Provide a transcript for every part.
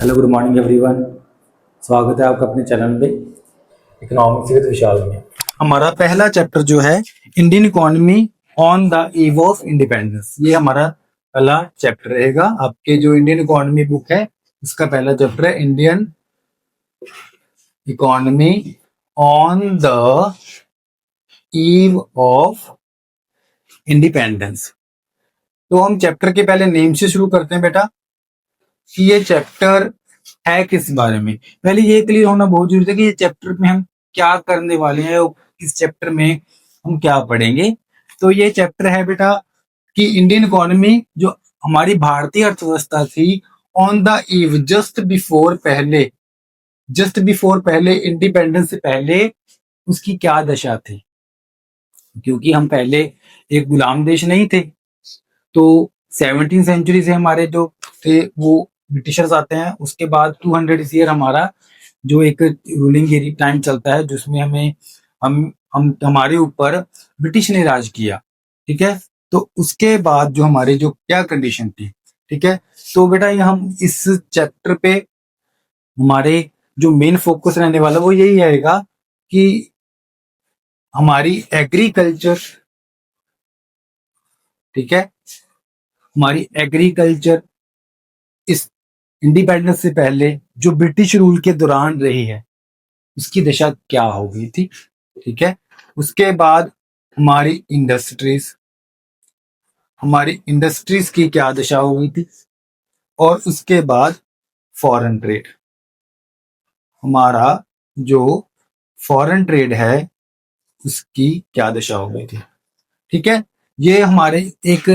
Hello, good morning everyone. स्वागत है आपका अपने चैनल पे इकोनॉमिक्स विद विशाल में। हमारा पहला चैप्टर जो है Indian economy on the eve of independence, ये हमारा पहला चैप्टर रहेगा। आपके जो इंडियन इकोनॉमी बुक है इसका पहला चैप्टर है Indian economy on the eve of independence. तो हम चैप्टर के पहले नेम से शुरू करते हैं बेटा कि ये चैप्टर है किस बारे में। पहले ये क्लियर होना बहुत जरूरी है कि ये चैप्टर में हम क्या करने वाले हैं और इस चैप्टर में हम क्या पढ़ेंगे। तो ये चैप्टर है बेटा कि इंडियन इकोनॉमी जो हमारी भारतीय अर्थव्यवस्था थी on the eve just before पहले इंडिपेंडेंस से पहले उसकी क्या दशा थी, क्योंकि हम पहले एक गुलाम देश नहीं थे। तो 17वीं सेंचुरी से हमारे जो थे वो ब्रिटिशर्स आते हैं, उसके बाद 200 ईयर हमारा जो एक रूलिंग टाइम चलता है जिसमें हम हमारे ऊपर ब्रिटिश ने राज किया। ठीक है, तो उसके बाद जो हमारी जो क्या कंडीशन थी, ठीक है। तो बेटा ये हम इस चैप्टर पे हमारे जो मेन फोकस रहने वाला वो यही रहेगा कि हमारी एग्रीकल्चर, ठीक है, हमारी एग्रीकल्चर इस इंडिपेंडेंस से पहले जो ब्रिटिश रूल के दौरान रही है उसकी दशा क्या हो गई थी। ठीक है, उसके बाद हमारी इंडस्ट्रीज की क्या दशा हो गई थी, और उसके बाद फॉरेन ट्रेड, हमारा जो फॉरेन ट्रेड है उसकी क्या दशा हो गई थी। ठीक है, ये हमारे एक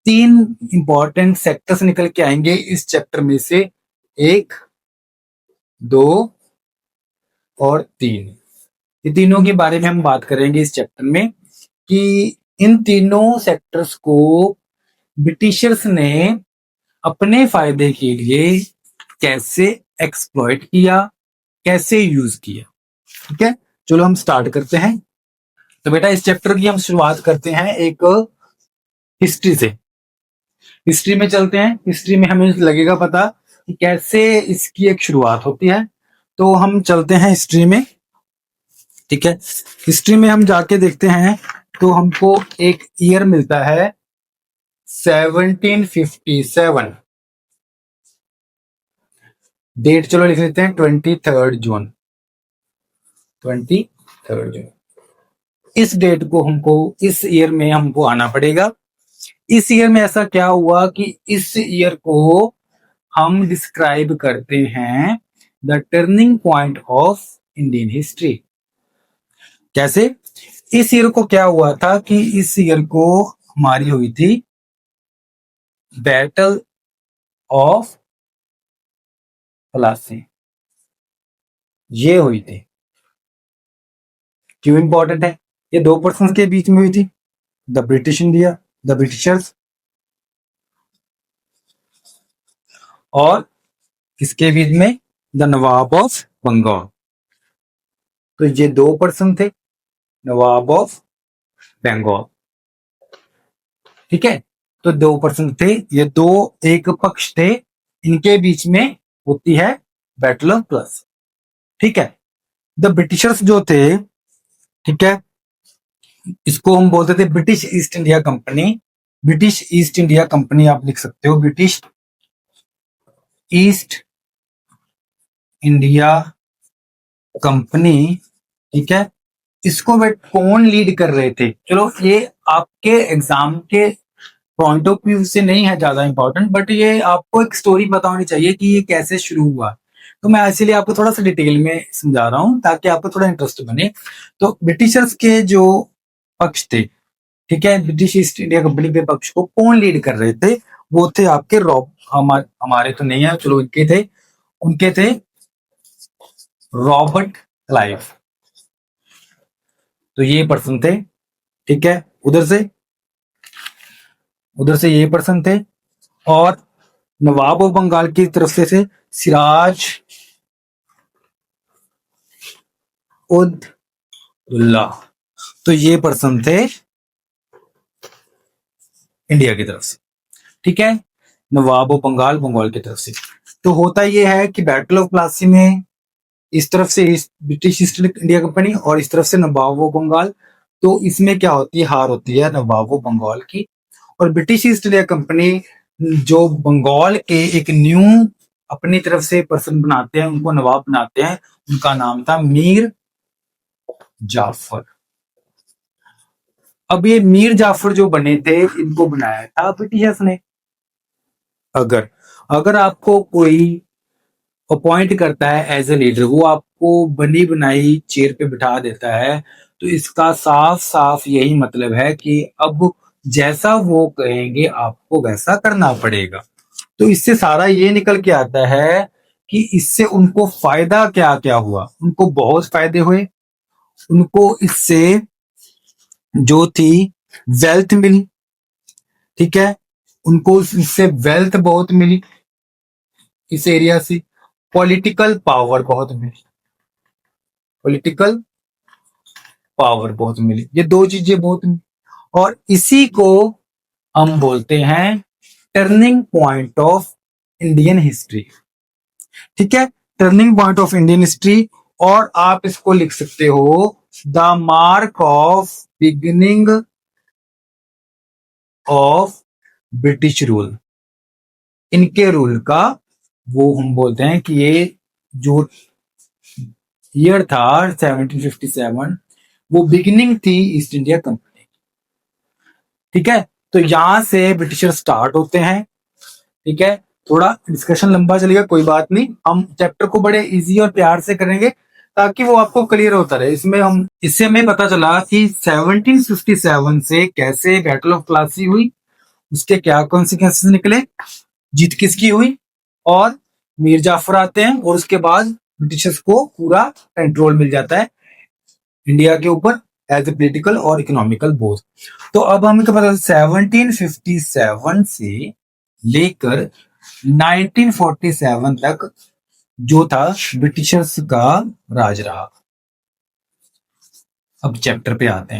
3 इंपॉर्टेंट सेक्टर्स निकल के आएंगे इस चैप्टर में से, 1, 2 और 3। ये तीनों के बारे में हम बात करेंगे इस चैप्टर में कि इन तीनों सेक्टर्स को ब्रिटिशर्स ने अपने फायदे के लिए कैसे एक्सप्लॉइट किया, कैसे यूज किया। ठीक है, चलो हम स्टार्ट करते हैं। तो बेटा इस चैप्टर की हम शुरुआत करते हैं एक हिस्ट्री से। हिस्ट्री में चलते हैं। हिस्ट्री में हमें लगेगा पता कि कैसे इसकी एक शुरुआत होती है। तो हम चलते हैं हिस्ट्री में। ठीक है, हिस्ट्री में हम जाके देखते हैं तो हमको एक ईयर मिलता है 1757। डेट चलो लिख लेते हैं 23 जून। 23 जून इस डेट को हमको इस ईयर में हमको आना पड़ेगा। इस ईयर में ऐसा क्या हुआ कि इस ईयर को हम डिस्क्राइब करते हैं the turning point of Indian history. कैसे? इस ईयर को क्या हुआ था कि इस ईयर को हमारी हुई थी बैटल ऑफ प्लासी, ये हुई थी। क्यों इंपॉर्टेंट है? ये 2 पर्सन के बीच में हुई थी, the British India, the Britishers, और इसके बीच में द नवाब ऑफ बंगाल। तो ये 2 पर्सन थे, नवाब ऑफ बंगाल। ठीक है, तो 2 पर्सन थे, ये 2 एक पक्ष थे, इनके बीच में होती है बैटल ऑफ प्लासी। ठीक है, द ब्रिटिशर्स जो थे, ठीक है, इसको हम बोलते थे British east India company. British east India company आप लिख सकते हो, ब्रिटिश ईस्ट इंडिया कंपनी। ठीक है, इसको वे कौन लीड कर रहे थे? चलो ये आपके एग्जाम के पॉइंट ऑफ व्यू से नहीं है ज्यादा इंपॉर्टेंट, बट ये आपको एक स्टोरी पता होनी चाहिए कि ये कैसे शुरू हुआ। तो मैं इसीलिए आपको थोड़ा सा डिटेल में समझा रहा हूं ताकि आपको थोड़ा इंटरेस्ट बने। तो ब्रिटिशर्स के जो पक्ष थे, ठीक है, ब्रिटिश ईस्ट इंडिया कंपनी के पक्ष को कौन लीड कर रहे थे? वो थे आपके हमारे तो नहीं है, चलो उनके थे रॉबर्ट क्लाइव। तो ये पर्सन थे। ठीक है, उधर से ये पर्सन थे, और नवाब ऑफ बंगाल की तरफ से थे सिराज उद दुल्ला। तो ये पर्सन थे इंडिया की तरफ से। ठीक है, नवाब ऑफ बंगाल की तरफ से। तो होता ये है कि बैटल ऑफ प्लासी में इस तरफ से ब्रिटिश ईस्ट इंडिया कंपनी और इस तरफ से नवाब बंगाल, तो इसमें क्या होती है, हार होती है नवाब बंगाल की। और ब्रिटिश ईस्ट इंडिया कंपनी जो बंगाल के एक न्यू अपनी तरफ से पर्सन बनाते हैं, उनको नवाब बनाते हैं, उनका नाम था मीर जाफर। अब ये मीर जाफर जो बने थे, इनको बनाया था ब्रिटिशर्स ने। अगर अगर आपको कोई अपॉइंट करता है एज ए लीडर, वो आपको बनी बनाई चेयर पे बिठा देता है, तो इसका साफ साफ यही मतलब है कि अब जैसा वो कहेंगे आपको वैसा करना पड़ेगा। तो इससे सारा ये निकल के आता है कि इससे उनको फायदा क्या क्या हुआ। उनको बहुत फायदे हुए। उनको इससे जो थी वेल्थ मिली, ठीक है, उनको इससे वेल्थ बहुत मिली इस एरिया से। पॉलिटिकल पावर बहुत मिली, पॉलिटिकल पावर बहुत मिली, ये दो चीजें बहुत मिली। और इसी को हम बोलते हैं turning point of Indian history. ठीक है, turning point of Indian history. और आप इसको लिख सकते हो the mark of beginning of British rule. इनके रूल का वो हम बोलते हैं कि ये जो ईयर था 1757, वो बिगिनिंग थी ईस्ट इंडिया कंपनी। ठीक है, तो यहां से ब्रिटिशर स्टार्ट होते हैं। ठीक है, थोड़ा डिस्कशन लंबा चलेगा, कोई बात नहीं, हम चैप्टर को बड़े इजी और प्यार से करेंगे ताकि वो आपको क्लियर होता रहे। इससे हमें पता चला कि 1757 से कैसे बैटल ऑफ प्लासी हुई, उसके क्या कॉन्सिक्वेंसेस निकले, जीत किसकी हुई, और मीर जाफर आते हैं और उसके बाद ब्रिटिशर्स को पूरा कंट्रोल मिल जाता है इंडिया के ऊपर एज ए पोलिटिकल और इकोनॉमिकल बोथ। तो अब हमें क्या पता, 1757 से लेकर 1947 तक जो था ब्रिटिशर्स का राज रहा। अब चैप्टर पे आते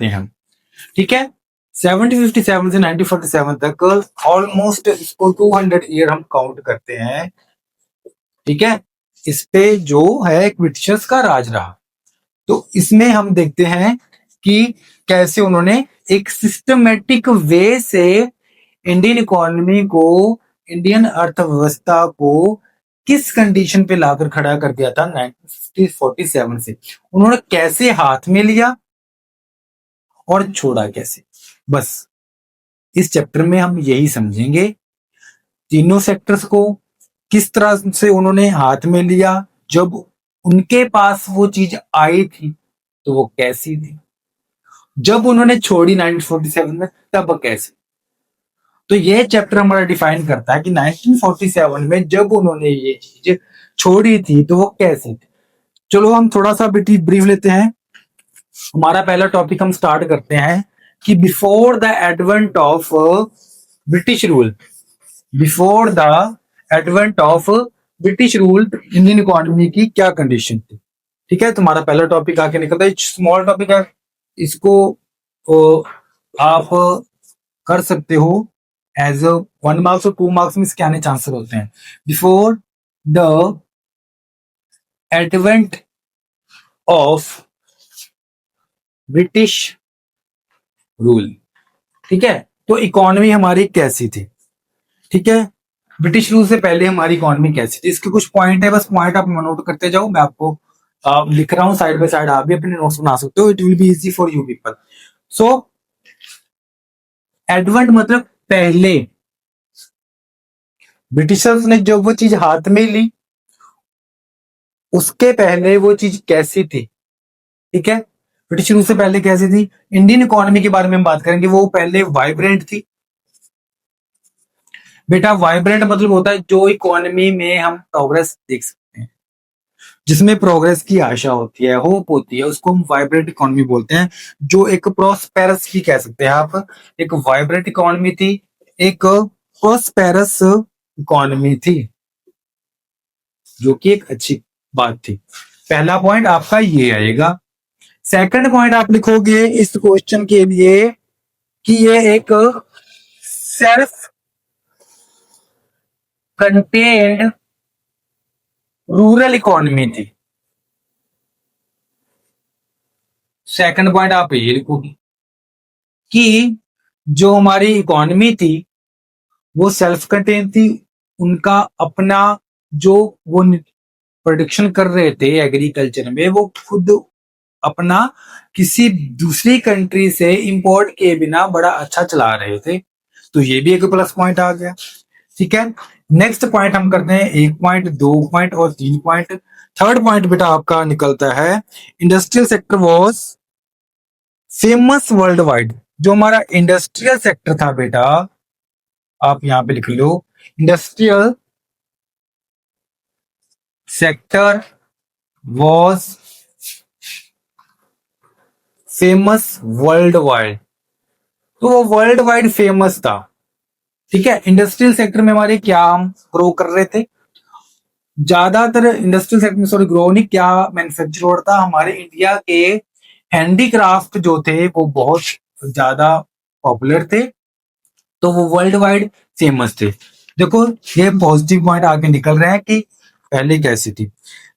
हैं, हम। ठीक है, 1757 से 1947 तक ऑलमोस्ट इसको 200 ईयर हम काउंट करते हैं। ठीक है, इस पे जो है ब्रिटिशर्स का राज रहा। तो इसमें हम देखते हैं कि कैसे उन्होंने एक सिस्टमेटिक वे से इंडियन इकोनॉमी को, इंडियन अर्थव्यवस्था को किस कंडीशन पे लाकर खड़ा कर दिया था 1947 से, उन्होंने कैसे हाथ में लिया और छोड़ा कैसे। बस इस चैप्टर में हम यही समझेंगे, तीनों सेक्टर्स को किस तरह से उन्होंने हाथ में लिया, जब उनके पास वो चीज आई थी तो वो कैसी थी, जब उन्होंने छोड़ी 1947 में तब कैसे। तो ये चैप्टर हमारा डिफाइन करता है कि 1947 में जब उन्होंने ये चीज छोड़ी थी तो वो कैसी थी। चलो हम थोड़ा सा ब्रीफ लेते हैं। हमारा पहला टॉपिक हम स्टार्ट करते हैं कि before the advent of British rule, before the advent of British rule Indian economy की क्या कंडीशन थी। ठीक है, तुम्हारा पहला टॉपिक आके निकलता है, स्मॉल टॉपिक है, इसको आप कर सकते हो एज 1 मार्क्स और 2 मार्क्स में इसके आने चांसेस होते हैं। Before the advent of British rule. ठीक है, तो इकोनॉमी हमारी कैसी थी। ठीक है, ब्रिटिश रूल से पहले हमारी इकोनॉमी कैसी थी, इसके कुछ पॉइंट है, बस पॉइंट आप नोट करते जाओ, मैं आपको लिख रहा हूं साइड बाय साइड, आप भी अपने नोट्स बना सकते हो, it will be easy for you people. So advent मतलब पहले, ब्रिटिशर्स ने जब वो चीज हाथ में ली उसके पहले वो चीज कैसी थी। ठीक है, ब्रिटिश रूल से पहले कैसी थी। इंडियन इकोनॉमी के बारे में हम बात करेंगे, वो पहले वाइब्रेंट थी। बेटा वाइब्रेंट मतलब होता है जो इकोनॉमी में हम प्रोग्रेस देख सकते हैं, जिसमें प्रोग्रेस की आशा होती है, होप होती है, उसको हम वाइब्रेंट इकोनॉमी बोलते हैं। जो एक प्रोस्पेरस की कह सकते हैं आप, एक वाइब्रेंट इकोनॉमी थी, एक प्रोस्पेरस इकोनॉमी थी, जो कि एक अच्छी बात थी। पहला पॉइंट आपका ये आएगा। सेकंड पॉइंट आप लिखोगे इस क्वेश्चन के लिए कि ये एक सेल्फ कंटेन्ड रूरल इकोनॉमी थी। सेकंड पॉइंट आप ये लिखोगे कि जो हमारी इकोनॉमी थी वो सेल्फ कंटेन थी, उनका अपना जो वो प्रोडक्शन कर रहे थे एग्रीकल्चर में वो खुद अपना किसी दूसरी कंट्री से इंपोर्ट किए बिना बड़ा अच्छा चला रहे थे। तो ये भी एक प्लस पॉइंट आ गया। ठीक है, नेक्स्ट पॉइंट हम करते हैं 1 पॉइंट, 2 पॉइंट और 3 पॉइंट। थर्ड पॉइंट बेटा आपका निकलता है industrial sector was famous world wide. जो हमारा इंडस्ट्रियल सेक्टर था बेटा, आप यहां पे लिख लो, industrial sector was famous worldwide. तो वो वर्ल्ड वाइड फेमस था। ठीक है, इंडस्ट्रियल सेक्टर में हमारे क्या हम ग्रो कर रहे थे, ज्यादातर इंडस्ट्रियल सेक्टर में, सॉरी ग्रो नहीं, क्या मैन्युफैक्चर हो रहा था, हमारे इंडिया के हैंडीक्राफ्ट जो थे वो बहुत ज्यादा पॉपुलर थे, तो वो वर्ल्ड वाइड फेमस थे। देखो ये पॉजिटिव पॉइंट आगे निकल रहे हैं कि पहले कैसी थी।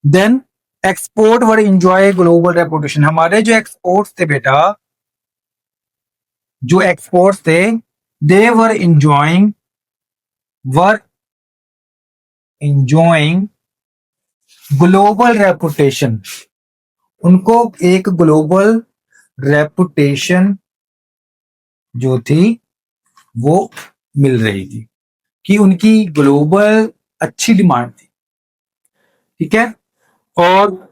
देन एक्सपोर्ट वर इंजॉय ग्लोबल रेपुटेशन। हमारे जो एक्सपोर्ट्स थे बेटा, जो एक्सपोर्ट्स थे, दे वर इंजॉइंग ग्लोबल रेपुटेशन। उनको एक ग्लोबल रेपुटेशन जो थी वो मिल रही थी, कि उनकी ग्लोबल अच्छी डिमांड थी। ठीक है, और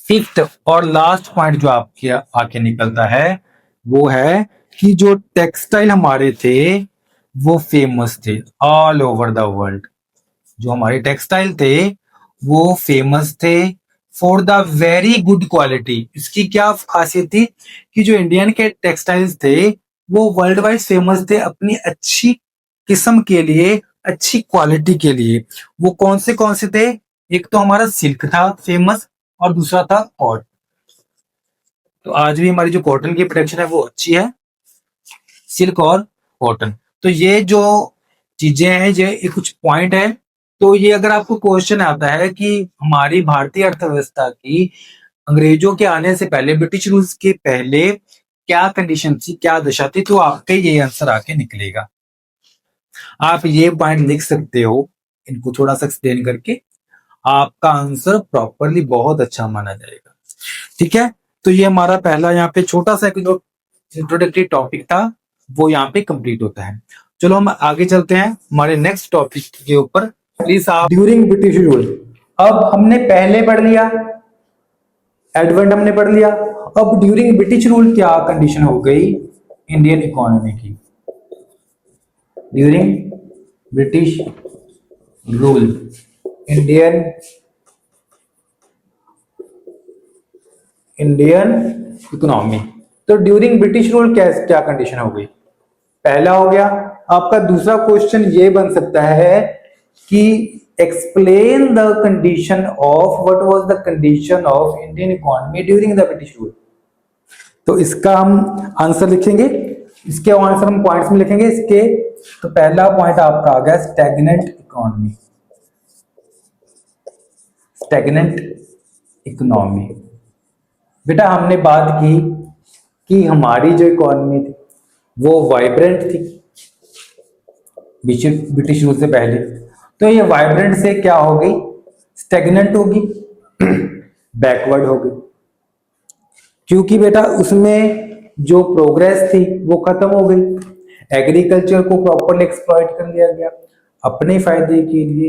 फिफ्थ और लास्ट पॉइंट जो आपके आके निकलता है वो है कि जो टेक्सटाइल हमारे थे वो फेमस थे ऑल ओवर द वर्ल्ड। जो हमारे टेक्सटाइल थे वो फेमस थे for the very good quality. इसकी क्या खासियत थी कि जो इंडियन के टेक्सटाइल्स थे वो वर्ल्ड वाइड फेमस थे अपनी अच्छी किस्म के लिए, अच्छी क्वालिटी के लिए। वो कौन से थे, एक तो हमारा सिल्क था फेमस और दूसरा था कॉटन। तो आज भी हमारी जो कॉटन की प्रोडक्शन है वो अच्छी है, सिल्क और कॉटन। तो ये जो चीजें हैं, ये कुछ पॉइंट है। तो ये अगर आपको क्वेश्चन आता है कि हमारी भारतीय अर्थव्यवस्था की अंग्रेजों के आने से पहले, ब्रिटिश रूल्स के पहले क्या कंडीशन थी, क्या दशा थी, तो आपके ये आंसर आके निकलेगा। आप ये पॉइंट लिख सकते हो, इनको थोड़ा सा एक्सप्लेन करके आपका आंसर प्रॉपरली बहुत अच्छा माना जाएगा। ठीक है, तो ये हमारा पहला यहाँ पे छोटा सा जो इंट्रोडक्टरी टॉपिक था वो यहाँ पे कंप्लीट होता है। चलो हम आगे चलते हैं हमारे नेक्स्ट टॉपिक के ऊपर। प्लीज आप, ड्यूरिंग ब्रिटिश रूल, अब हमने पहले पढ़ लिया, एडवर्ड हमने पढ़ लिया। अब ड्यूरिंग ब्रिटिश रूल क्या कंडीशन हो गई इंडियन इकोनॉमी की, during British rule Indian Indian economy. तो ड्यूरिंग ब्रिटिश रूल क्या कंडीशन हो गई, पहला हो गया। आपका दूसरा क्वेश्चन ये बन सकता है कि explain the condition of, what was the condition of Indian economy during the British rule. तो इसका हम आंसर लिखेंगे, इसके आंसर हम पॉइंट्स में लिखेंगे इसके। तो पहला पॉइंट आपका आ गया स्टैग्नेंट इकोनॉमी, स्टैग्नेंट इकोनॉमी। बेटा हमने बात की कि हमारी जो इकोनॉमी थी वो वाइब्रेंट थी ब्रिटिश रूल से पहले। तो ये वाइब्रेंट से क्या हो गई, स्टेगनेंट होगी, बैकवर्ड हो गई, क्योंकि बेटा उसमें जो प्रोग्रेस थी वो खत्म हो गई। एग्रीकल्चर को प्रॉपरली एक्सप्लॉइट कर लिया गया अपने फायदे के लिए।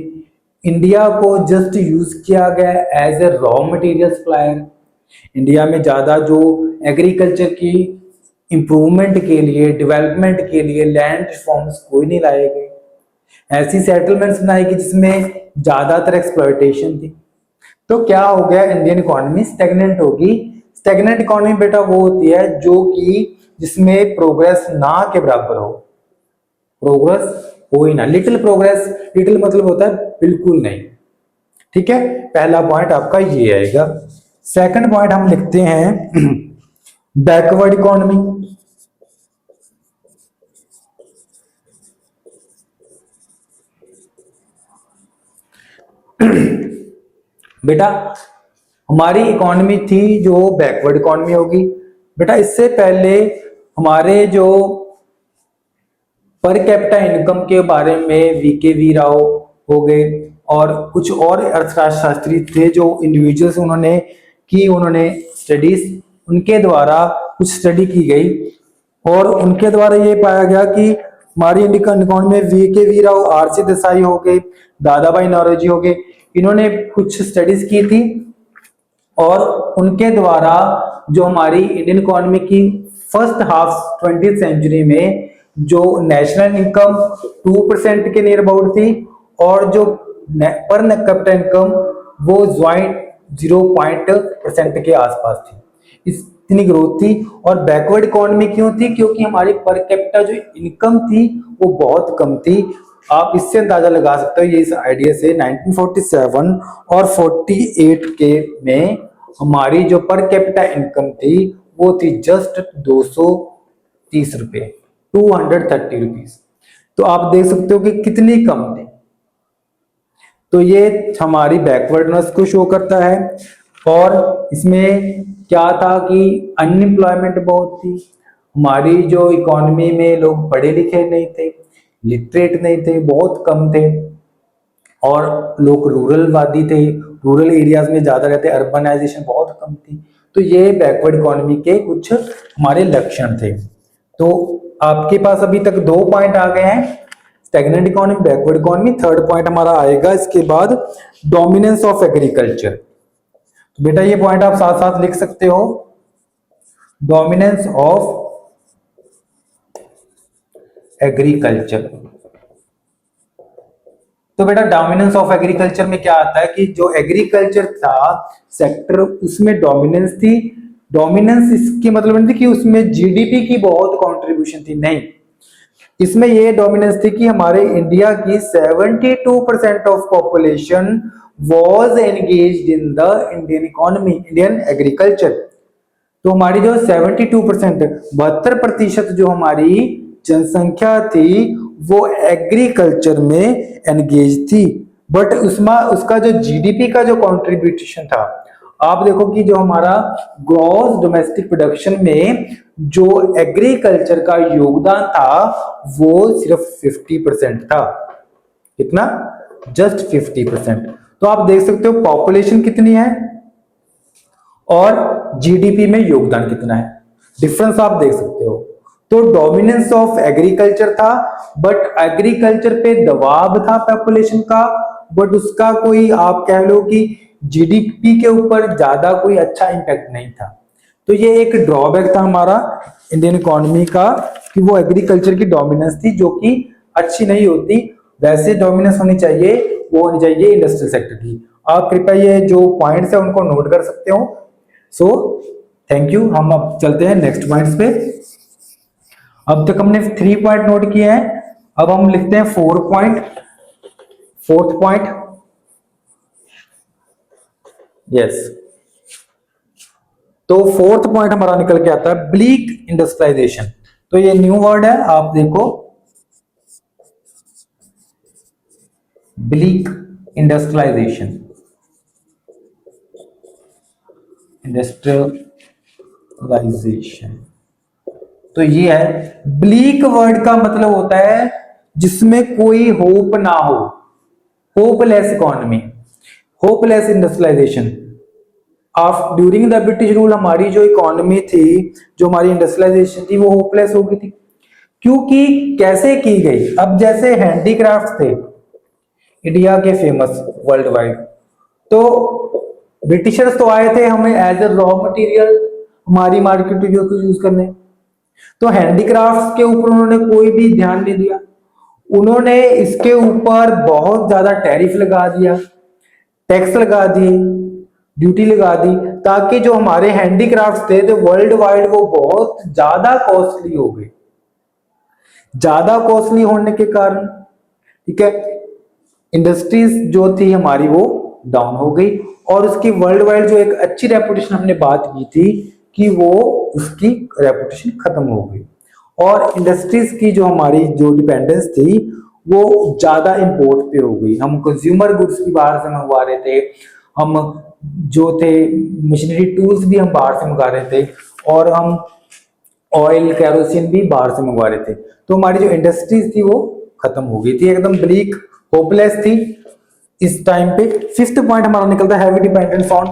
इंडिया को जस्ट यूज किया गया as a raw material supplier. India में ज्यादा जो एग्रीकल्चर की इंप्रूवमेंट के लिए, डेवलपमेंट के लिए लैंड रिफॉर्म्स कोई नहीं लाए गए। ऐसी सेटलमेंट्स बनाई गई जिसमें ज्यादातर एक्सप्लॉयटेशन थी। तो क्या हो गया, इंडियन इकोनॉमी स्टेगनेंट होगी। स्टेगनेंट इकोनॉमी बेटा वो होती है जो कि जिसमें प्रोग्रेस ना के बराबर हो, प्रोग्रेस हो ही ना, लिटिल प्रोग्रेस, लिटिल मतलब होता है बिल्कुल नहीं। ठीक है, पहला पॉइंट आपका ये आएगा। सेकंड पॉइंट हम लिखते हैं बैकवर्ड इकोनॉमी। बेटा हमारी इकोनॉमी थी जो बैकवर्ड इकोनॉमी होगी। बेटा इससे पहले हमारे जो पर कैपिटा इनकम के बारे में वीके वी राव हो गए और कुछ और अर्थशास्त्री थे जो इंडिविजुअल्स उन्होंने स्टडीज, उनके द्वारा कुछ स्टडी की गई और उनके द्वारा ये पाया गया कि हमारी इंडियन इकोनॉमी में VK V Rao, RC Desai हो गए, दादा भाई नौरोजी हो गए, इन्होंने कुछ स्टडीज की थी और उनके द्वारा जो हमारी इंडियन इकोनॉमी की फर्स्ट हाफ 20th सेंचुरी में जो नेशनल इनकम 2% के नियर अबाउट थी और जो पर कैपिटा इनकम वो ज्वाइंट 0% के आसपास थी, इतनी ग्रोथ थी। और बैकवर्ड इकोनॉमी क्यों थी? क्योंकि हमारी पर कैपिटा जो इनकम थी वो बहुत कम थी। आप इससे अंदाजा लगा सकते हो ये इस आइडिया से 1947 और 48 के में हमारी जो पर कैपिटा इनकम थी वो थी जस्ट 230 रुपए, 230 रुपीज। तो आप देख सकते हो कि कितनी कम थी। तो ये हमारी बैकवर्डनेस को शो करता है। और इसमें क्या था कि अनएम्प्लॉयमेंट बहुत थी, हमारी जो इकोनॉमी में लोग पढ़े लिखे नहीं थे, लिटरेट नहीं थे, बहुत कम थे और लोग रूरल वादी थे, रूरल एरियाज में ज्यादा रहते, अर्बनाइजेशन बहुत कम थी। तो ये बैकवर्ड इकोनॉमी के कुछ हमारे लक्षण थे। तो आपके पास अभी तक 2 पॉइंट आ गए हैं, stagnant economy, backward economy. Third point हमारा आएगा इसके बाद डोमिनेंस ऑफ एग्रीकल्चर। तो बेटा ये पॉइंट आप साथ साथ लिख सकते हो, डोमिनेंस ऑफ एग्रीकल्चर। तो बेटा डोमिनेंस ऑफ एग्रीकल्चर में क्या आता है कि जो एग्रीकल्चर था सेक्टर उसमें डोमिनेंस थी। डोमिनेंस इसकी मतलब नहीं थी कि उसमें जीडीपी की बहुत कंट्रीब्यूशन थी, नहीं, इसमें ये डोमिनेंस थी कि हमारे इंडिया की 72% of population was engaged in the Indian economy, Indian agriculture. तो हमारी जो 72%, 72% जो हमारी जनसंख्या थी वो एग्रीकल्चर में एंगेज थी। बट उसमें उसका जो जीडीपी का जो कंट्रीब्यूशन था, आप देखो कि जो हमारा ग्रॉस डोमेस्टिक प्रोडक्शन में जो एग्रीकल्चर का योगदान था वो सिर्फ 50% था। कितना? जस्ट 50%। तो आप देख सकते हो पॉपुलेशन कितनी है और जीडीपी में योगदान कितना है, डिफरेंस आप देख सकते हो। तो डोमिनेंस ऑफ एग्रीकल्चर था, बट एग्रीकल्चर पे दबाव था पॉपुलेशन का, बट उसका कोई आप कह लो कि जीडीपी के ऊपर ज्यादा कोई अच्छा इंपैक्ट नहीं था। तो ये एक ड्रॉबैक था हमारा इंडियन इकोनॉमी का कि वो एग्रीकल्चर की डोमिनेंस थी जो कि अच्छी नहीं होती। वैसे डोमिनेंस होनी चाहिए, वो होनी चाहिए इंडस्ट्रियल सेक्टर की। आप कृपया ये जो पॉइंट्स है उनको नोट कर सकते हो। So thank you. हम अब चलते हैं नेक्स्ट पॉइंट्स पे। अब तक हमने 3 पॉइंट नोट किए हैं, अब हम लिखते हैं 4 पॉइंट। 4th point, yes. तो 4th पॉइंट हमारा निकल के आता है ब्लीक इंडस्ट्रियलाइजेशन। तो ये न्यू वर्ड है, आप देखो, ब्लीक इंडस्ट्रियलाइजेशन, इंडस्ट्रियलाइजेशन। तो ये है ब्लीक वर्ड का मतलब होता है जिसमें कोई होप ना हो, hopeless economy, hopeless industrialisation. After during the British rule हमारी जो इकोनॉमी थी, जो हमारी इंडस्ट्रियलाइजेशन थी वो होपलेस हो गई थी। क्योंकि कैसे की गई? अब जैसे हैंडीक्राफ्ट थे इंडिया के फेमस वर्ल्ड वाइड, तो ब्रिटिशर्स तो आए थे हमें एज ए रॉ मटेरियल हमारी मार्केट में यूज करने, तो हैंडीक्राफ्ट्स के ऊपर उन्होंने कोई भी ध्यान नहीं दिया। उन्होंने इसके ऊपर बहुत ज्यादा टैरिफ लगा दिया, टैक्स लगा दिए, ड्यूटी लगा दी, ताकि जो हमारे हैंडीक्राफ्ट्स थे वर्ल्ड वाइड वो बहुत ज्यादा कॉस्टली हो गए। ज्यादा कॉस्टली होने के कारण, ठीक है, इंडस्ट्रीज जो थी हमारी वो डाउन हो गई और उसकी वर्ल्ड वाइड जो एक अच्छी रेपुटेशन हमने बात की थी कि वो उसकी रेपुटेशन खत्म हो गई और इंडस्ट्रीज की जो हमारी जो डिपेंडेंस थी वो ज्यादा इंपोर्ट पे हो गई। हम कंज्यूमर गुड्स भी बाहर से मंगवा रहे थे, हम जो थे मशीनरी टूल्स भी हम बाहर से मंगा रहे थे, और हम ऑयल कैरोसिन भी बाहर से मंगवा रहे थे। तो हमारी जो इंडस्ट्रीज थी वो खत्म हो गई थी, एकदम ब्लीक होपलेस थी इस टाइम पे। फिफ्थ पॉइंट हमारा निकलता है हैवी डिपेंडेंस ऑन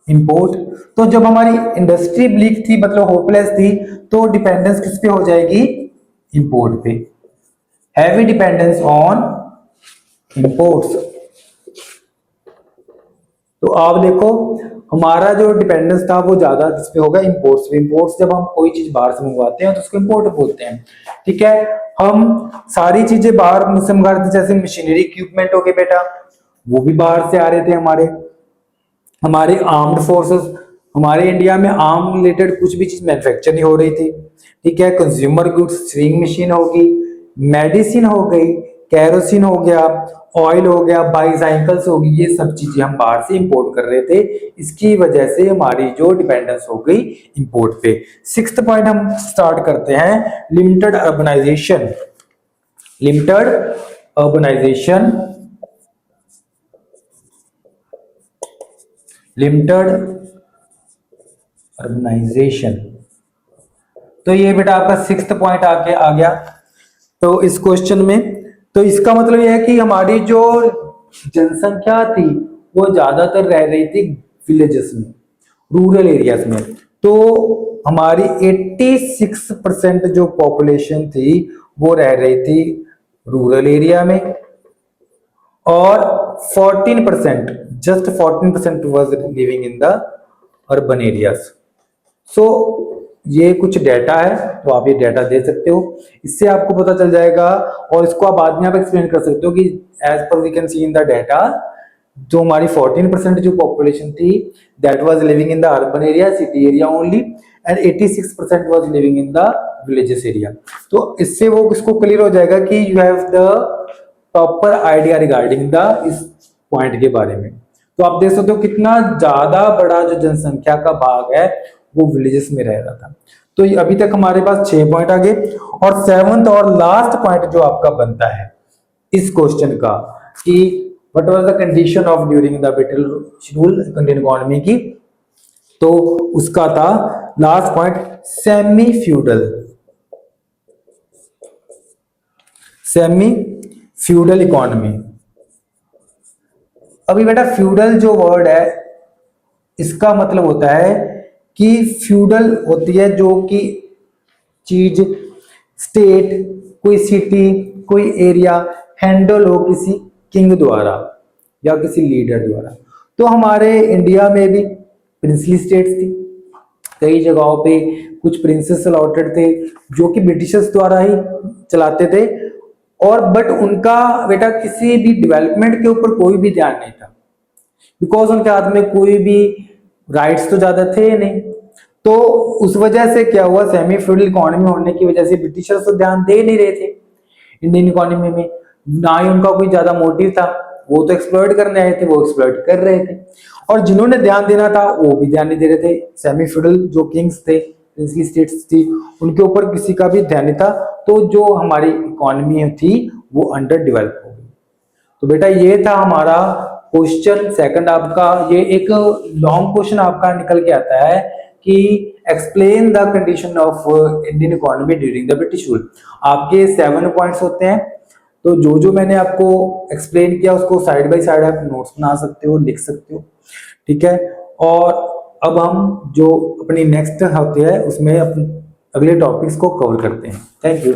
इंपोर्ट। तो जब हमारी इंडस्ट्री ब्लीक थी, मतलब होपलेस थी, तो डिपेंडेंस किस पे हो जाएगी? इंपोर्ट पे। Heavy dependence on imports. तो आप देखो हमारा जो डिपेंडेंस था वो ज्यादा किस पे होगा? इंपोर्ट्स पे। इंपोर्ट्स जब हम कोई चीज बाहर से मंगवाते हैं तो उसको इंपोर्ट बोलते हैं, ठीक है। हम सारी चीजें बाहर से मंगा रहे थे, जैसे मशीनरी इक्विपमेंट हो गए बेटा, वो भी बाहर से आ रहे थे। हमारे हमारे आर्म्ड फोर्सेस, हमारे इंडिया में आर्म रिलेटेड कुछ भी चीज मैन्युफैक्चर नहीं हो रही थी, ठीक है। कंज्यूमर गुड्स, स्विंग मशीन होगी, मेडिसिन हो गई, कैरोसिन हो गया, ऑयल हो गया, बाईसाइकिल्स होगी, ये सब चीजें हम बाहर से इंपोर्ट कर रहे थे। इसकी वजह से हमारी जो डिपेंडेंस हो गई इंपोर्ट पे। सिक्स्थ पॉइंट हम स्टार्ट करते हैं, limited urbanisation. Limited urbanisation, limited urbanisation. तो ये बेटा आपका सिक्स्थ पॉइंट आके आ गया तो इस क्वेश्चन में। तो इसका मतलब यह है कि हमारी जो जनसंख्या थी वो ज्यादातर रह रही थी विलेजेस में, रूरल एरियाज में। तो हमारी 86% जो पॉपुलेशन थी वो रह रही थी रूरल एरिया में, और 14%, just 14% was living in the urban areas. So ये कुछ डेटा है, तो आप ये डेटा दे सकते हो, इससे आपको पता चल जाएगा। और इसको आप बाद में आप एक्सप्लेन कर सकते हो कि as per we can see in the data, जो हमारी 14% जो पॉपुलेशन थी that was living in the urban area, city area only, and 86% was living in the villages area. तो इससे वो इसको क्लियर हो जाएगा कि you have the proper idea regarding the इस पॉइंट के बारे में। तो आप देख सकते हो कितना ज्यादा बड़ा जो जनसंख्या का भाग है वो विलेजेस में रह रहा था। तो अभी तक हमारे पास 6 पॉइंट आ गए। और सेवंथ और लास्ट पॉइंट जो आपका बनता है इस क्वेश्चन का, कि what was the condition of during the British rule Indian economy की, तो उसका था last point semi feudal. Semi feudal economy. अभी बेटा फ्यूडल जो वर्ड है इसका मतलब होता है कि फ्यूडल होती है जो कि चीज, स्टेट, कोई सिटी, कोई एरिया हैंडल हो किसी किंग द्वारा या किसी लीडर द्वारा। तो हमारे इंडिया में भी प्रिंसली स्टेट्स थी, कई जगहों पे कुछ प्रिंसेस अलॉटेड थे जो कि ब्रिटिशर्स द्वारा ही चलाते थे, और बट उनका बेटा किसी भी डेवलपमेंट के ऊपर कोई भी ध्यान नहीं था, बिकॉज उनके हाथ में कोई भी राइट्स तो ज्यादा थे नहीं। तो उस वजह से क्या हुआ, सेमी फ्यूडल इकोनॉमी होने की वजह से ब्रिटिशर्स तो ध्यान दे नहीं रहे थे इंडियन इकोनॉमी में, ना ही उनका कोई ज्यादा मोटिव था, वो तो एक्सप्लॉइट करने आए थे, वो एक्सप्लॉइट कर रहे थे। और जिन्होंने ध्यान देना था वो भी ध्यान नहीं दे रहे थे, सेमी फ्यूडल जो किंग्स थे, प्रिंसली स्टेट्स थी, उनके ऊपर किसी का भी ध्यान नहीं था। तो जो हमारी इकोनॉमी थी वो अंडर डेवलप हो गई। तो बेटा ये था हमारा क्वेश्चन सेकंड आपका। ये एक लॉन्ग क्वेश्चन आपका निकल के आता है कि explain the condition of Indian economy during the British rule. आपके 7 पॉइंट्स होते हैं, तो जो जो मैंने आपको एक्सप्लेन किया उसको साइड बाय साइड आप नोट्स बना सकते हो, लिख सकते हो, ठीक है। और अब हम जो अपनी नेक्स्ट होती है उसमें अपने अगले टॉपिक्स को कवर करते हैं। Thank you.